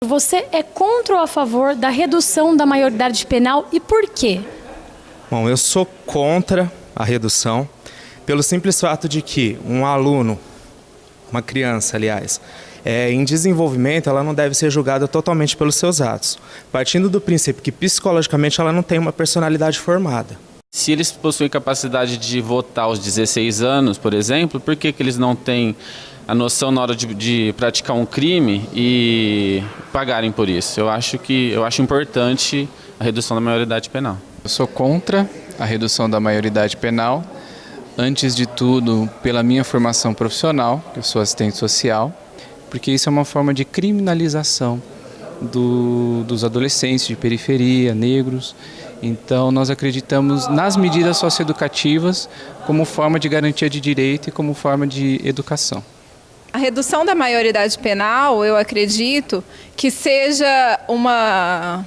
Você é contra ou a favor da redução da maioridade penal e por quê? Bom, eu sou contra a redução pelo simples fato de que um aluno, uma criança, aliás, em desenvolvimento, ela não deve ser julgada totalmente pelos seus atos, partindo do princípio que psicologicamente ela não tem uma personalidade formada. Se eles possuem capacidade de votar aos 16 anos, por exemplo, por que eles não têm a noção na hora de praticar um crime e pagarem por isso? Eu acho importante a redução da maioridade penal. Eu sou contra a redução da maioridade penal, antes de tudo pela minha formação profissional, que eu sou assistente social, porque isso é uma forma de criminalização dos adolescentes de periferia, negros. Então nós acreditamos nas medidas socioeducativas como forma de garantia de direito e como forma de educação. A redução da maioridade penal, eu acredito que seja uma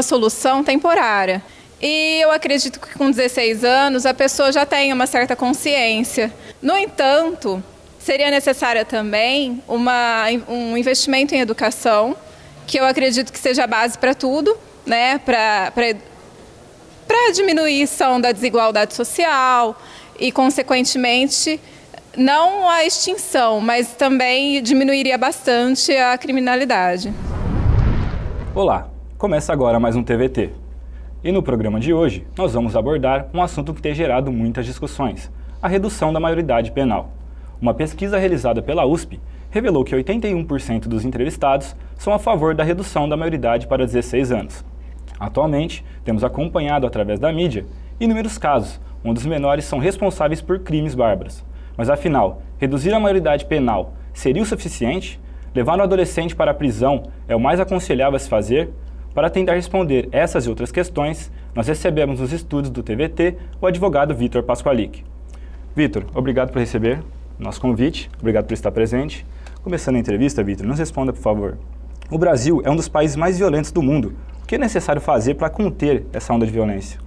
solução temporária. E eu acredito que com 16 anos a pessoa já tem uma certa consciência. No entanto, seria necessário também um investimento em educação, que eu acredito que seja a base para tudo, né? Para a diminuição da desigualdade social e, consequentemente, não a extinção, mas também diminuiria bastante a criminalidade. Olá, começa agora mais um TVT. E no programa de hoje, nós vamos abordar um assunto que tem gerado muitas discussões, a redução da maioridade penal. Uma pesquisa realizada pela USP revelou que 81% dos entrevistados são a favor da redução da maioridade para 16 anos. Atualmente, temos acompanhado através da mídia inúmeros casos onde os menores são responsáveis por crimes bárbaros. Mas afinal, reduzir a maioridade penal seria o suficiente? Levar um adolescente para a prisão é o mais aconselhável a se fazer? Para tentar responder essas e outras questões, nós recebemos nos estúdios do TVT o advogado Vitor Pasqualic. Vitor, obrigado por receber nosso convite, obrigado por estar presente. Começando a entrevista, Vitor, nos responda, por favor. O Brasil é um dos países mais violentos do mundo. O que é necessário fazer para conter essa onda de violência?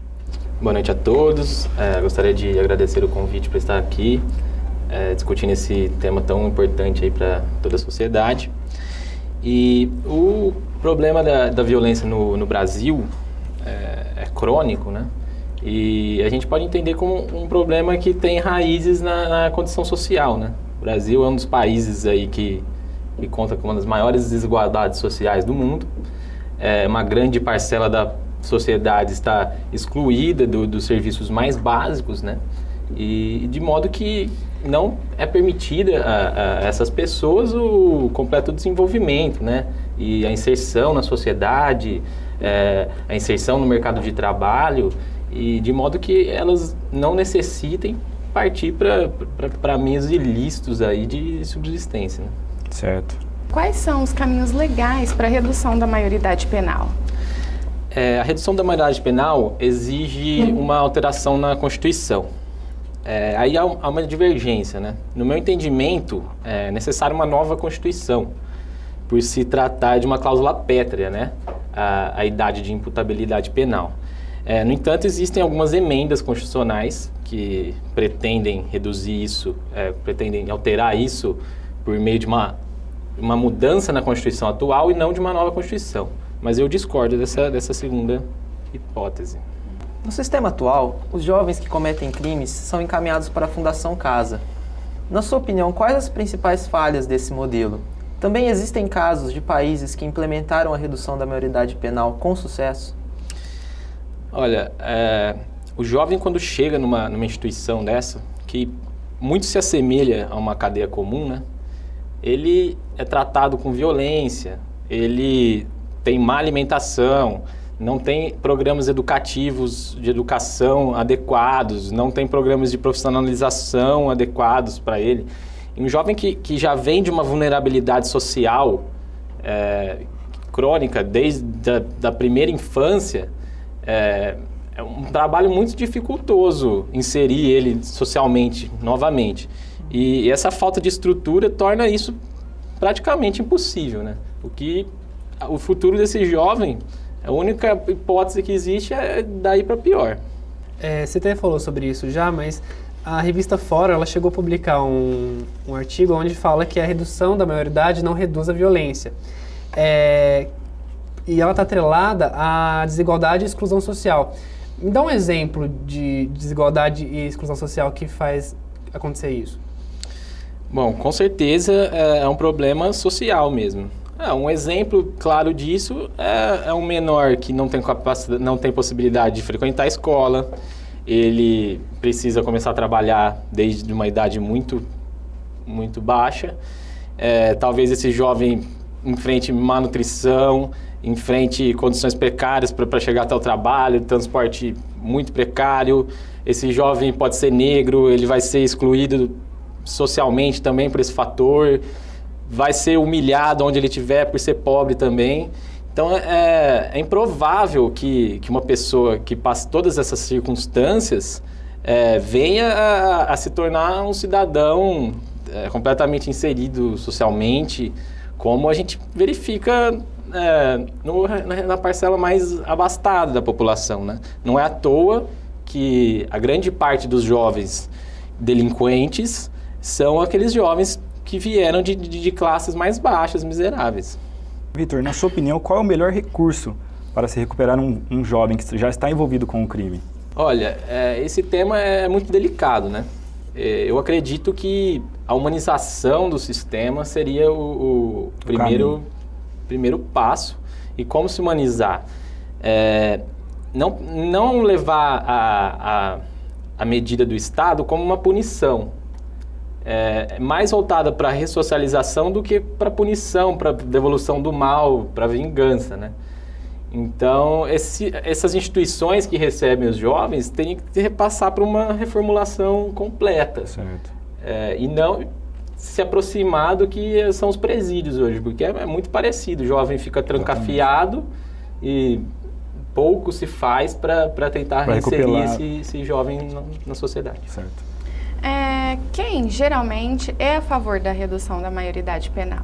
Boa noite a todos. Gostaria de agradecer o convite para estar aqui, discutindo esse tema tão importante aí para toda a sociedade. E o problema da violência no Brasil é crônico, né? E a gente pode entender como um problema que tem raízes na condição social, né? O Brasil é um dos países aí que conta com uma das maiores desigualdades sociais do mundo. Uma grande parcela da sociedade está excluída dos serviços mais básicos, né? E de modo que não é permitida a essas pessoas o completo desenvolvimento, né? E a inserção na sociedade, a inserção no mercado de trabalho, e de modo que elas não necessitem partir para meios ilícitos aí de subsistência, né? Certo. Quais são os caminhos legais para a redução da maioridade penal? A redução da maioridade penal exige uma alteração na Constituição. Aí há uma divergência, né? No meu entendimento, é necessária uma nova Constituição, por se tratar de uma cláusula pétrea, né? A idade de imputabilidade penal. No entanto, existem algumas emendas constitucionais que pretendem reduzir isso, pretendem alterar isso por meio de uma mudança na Constituição atual e não de uma nova Constituição. Mas eu discordo dessa segunda hipótese. No sistema atual, os jovens que cometem crimes são encaminhados para a Fundação Casa. Na sua opinião, quais as principais falhas desse modelo? Também existem casos de países que implementaram a redução da maioridade penal com sucesso? Olha, o jovem quando chega numa instituição dessa, que muito se assemelha a uma cadeia comum, né? Ele é tratado com violência, ele tem má alimentação, não tem programas educativos de educação adequados, não tem programas de profissionalização adequados para ele. E um jovem que já vem de uma vulnerabilidade social crônica desde a primeira infância, é um trabalho muito dificultoso inserir ele socialmente novamente. E essa falta de estrutura torna isso praticamente impossível, né? O futuro desse jovem, a única hipótese que existe é daí para pior. Você até falou sobre isso já, mas a revista Fora ela chegou a publicar um artigo onde fala que a redução da maioridade não reduz a violência. e ela está atrelada à desigualdade e exclusão social. Me dá um exemplo de desigualdade e exclusão social que faz acontecer isso. Bom, com certeza é um problema social mesmo. Um exemplo claro disso é um menor que não tem possibilidade de frequentar a escola, ele precisa começar a trabalhar desde uma idade muito, muito baixa. Talvez esse jovem enfrente malnutrição, enfrente condições precárias para chegar até o trabalho, transporte muito precário. Esse jovem pode ser negro, ele vai ser excluído socialmente também por esse fator, vai ser humilhado onde ele estiver por ser pobre também. Então é improvável que uma pessoa que passe todas essas circunstâncias venha a se tornar um cidadão completamente inserido socialmente, como a gente verifica na parcela mais abastada da população, né? Não é à toa que a grande parte dos jovens delinquentes são aqueles jovens que vieram de classes mais baixas, miseráveis. Vitor, na sua opinião, qual é o melhor recurso para se recuperar um jovem que já está envolvido com o crime? Olha, esse tema é muito delicado, né? Eu acredito que a humanização do sistema seria o primeiro passo. E como se humanizar? Não levar a medida do Estado como uma punição. Mais voltada para a ressocialização do que para punição, para devolução do mal, para vingança, né? Então, essas instituições que recebem os jovens têm que repassar para uma reformulação completa. Certo. E não se aproximar do que são os presídios hoje, porque é muito parecido. O jovem fica trancafiado e pouco se faz para tentar reinserir esse jovem na sociedade. Certo. Quem geralmente é a favor da redução da maioridade penal?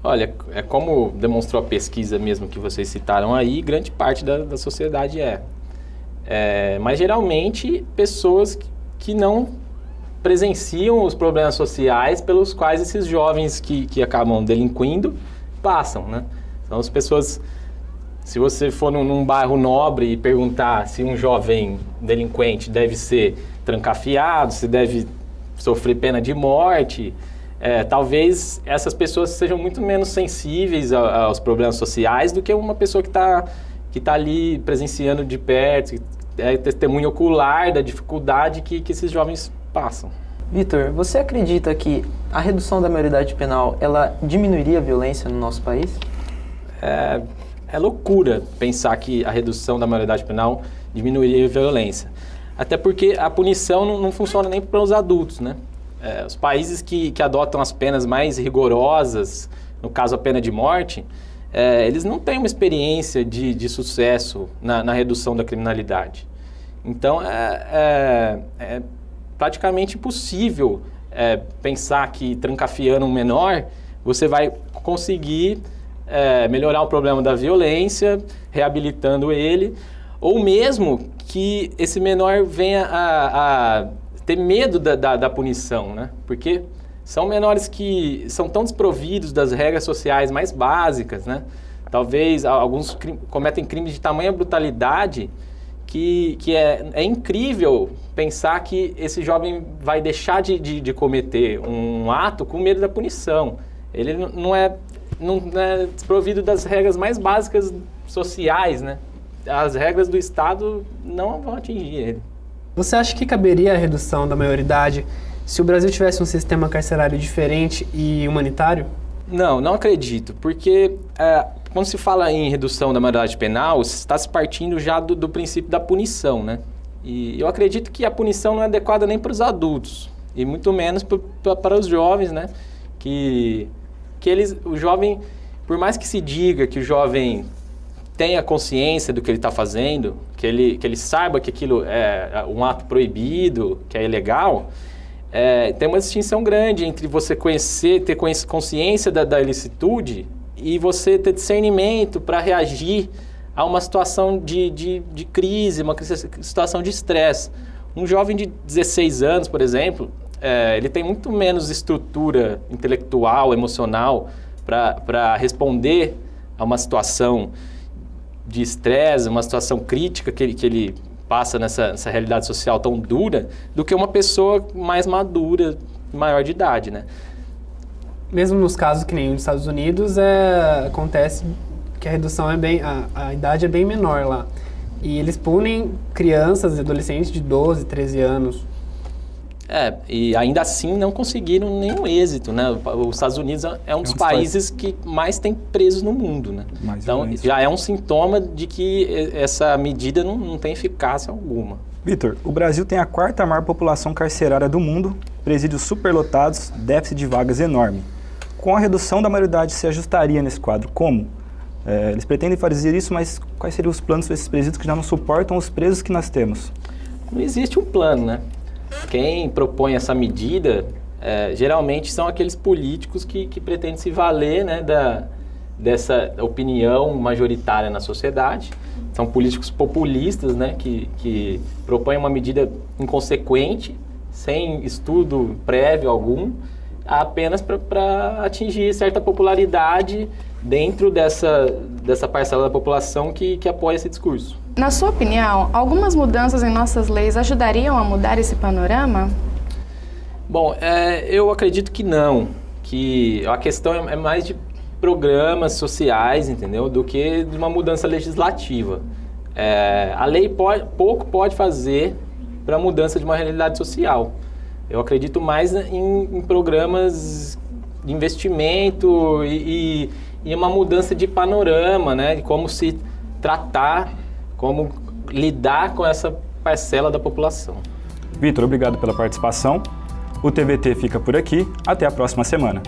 Olha, como demonstrou a pesquisa mesmo que vocês citaram aí, grande parte da sociedade mas geralmente pessoas que não presenciam os problemas sociais pelos quais esses jovens que acabam delinquindo passam, né? Então as pessoas, se você for num bairro nobre e perguntar se um jovem delinquente deve ser trancafiado, se deve sofrer pena de morte, talvez essas pessoas sejam muito menos sensíveis aos problemas sociais do que uma pessoa que tá ali presenciando de perto, testemunho ocular da dificuldade que esses jovens passam. Vitor, você acredita que a redução da maioridade penal, ela diminuiria a violência no nosso país? É loucura pensar que a redução da maioridade penal diminuiria a violência. Até porque a punição não funciona nem para os adultos, né? Os países que adotam as penas mais rigorosas, no caso a pena de morte, eles não têm uma experiência de sucesso na redução da criminalidade. Então, é praticamente impossível pensar que trancafiando um menor, você vai conseguir melhorar o problema da violência, reabilitando ele, ou mesmo que esse menor venha a ter medo da punição, né? Porque são menores que são tão desprovidos das regras sociais mais básicas, né? Talvez alguns cometem crimes de tamanha brutalidade que é incrível pensar que esse jovem vai deixar de cometer um ato com medo da punição. Ele não é desprovido das regras mais básicas sociais, né? As regras do Estado não vão atingir ele. Você acha que caberia a redução da maioridade se o Brasil tivesse um sistema carcerário diferente e humanitário? Não acredito, porque quando se fala em redução da maioridade penal, está se partindo já do princípio da punição, né? E eu acredito que a punição não é adequada nem para os adultos, e muito menos para os jovens, né? O jovem, por mais que se diga que o jovem tenha consciência do que ele está fazendo, que ele saiba que aquilo é um ato proibido, que é ilegal, tem uma distinção grande entre você ter consciência da ilicitude e você ter discernimento para reagir a uma situação de crise, uma situação de estresse. Um jovem de 16 anos, por exemplo, ele tem muito menos estrutura intelectual, emocional, para responder a uma situação de estresse, uma situação crítica que ele passa nessa realidade social tão dura, do que uma pessoa mais madura, maior de idade, né? Mesmo nos casos que nem nos Estados Unidos, acontece que a redução a idade é bem menor lá. E eles punem crianças e adolescentes de 12, 13 anos. E ainda assim não conseguiram nenhum êxito, né? Os Estados Unidos é um dos países que mais tem presos no mundo, né? Então já é um sintoma de que essa medida não tem eficácia alguma. Vitor, o Brasil tem a 4ª maior população carcerária do mundo, presídios superlotados, déficit de vagas enorme. Com a redução da maioridade se ajustaria nesse quadro? Como? Eles pretendem fazer isso, mas quais seriam os planos para esses presídios que já não suportam os presos que nós temos? Não existe um plano, né? Quem propõe essa medida, geralmente são aqueles políticos que pretendem se valer, né, dessa opinião majoritária na sociedade. São políticos populistas, né, que propõem uma medida inconsequente, sem estudo prévio algum, apenas para atingir certa popularidade dentro dessa parcela da população que apoia esse discurso. Na sua opinião, algumas mudanças em nossas leis ajudariam a mudar esse panorama? Bom, eu acredito que não, que a questão é mais de programas sociais, entendeu, do que de uma mudança legislativa. A lei pouco pode fazer para a mudança de uma realidade social. Eu acredito mais em programas de investimento e uma mudança de panorama, né, de como se tratar, como lidar com essa parcela da população. Vitor, obrigado pela participação. O TVT fica por aqui. Até a próxima semana.